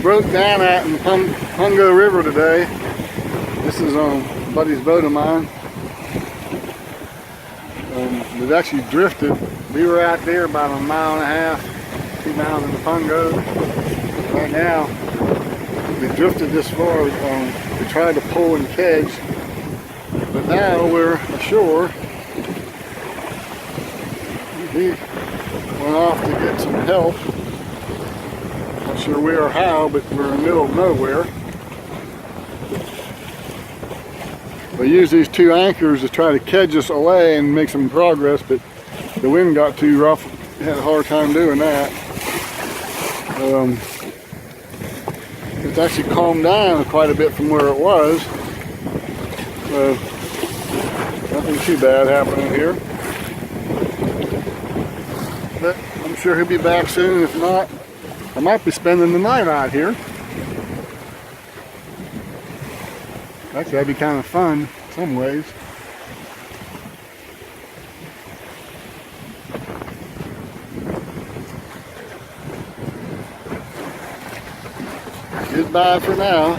broke down at in Pungo River today. This is on a buddy's boat of mine. We've actually drifted. We were out there about 1.5 miles, 2 miles in the Pungo. Right now, we drifted this far. We tried to pull and catch, but now we're ashore. He went off to get some help. Not sure where or how, but we're in the middle of nowhere. We use these 2 anchors to try to kedge us away and make some progress, but the wind got too rough. Had a hard time doing that. It's actually calmed down quite a bit from where it was. So nothing too bad happening here. But I'm sure he'll be back soon. If not, I might be spending the night out here. Actually, that'd be kind of fun in some ways. Goodbye for now.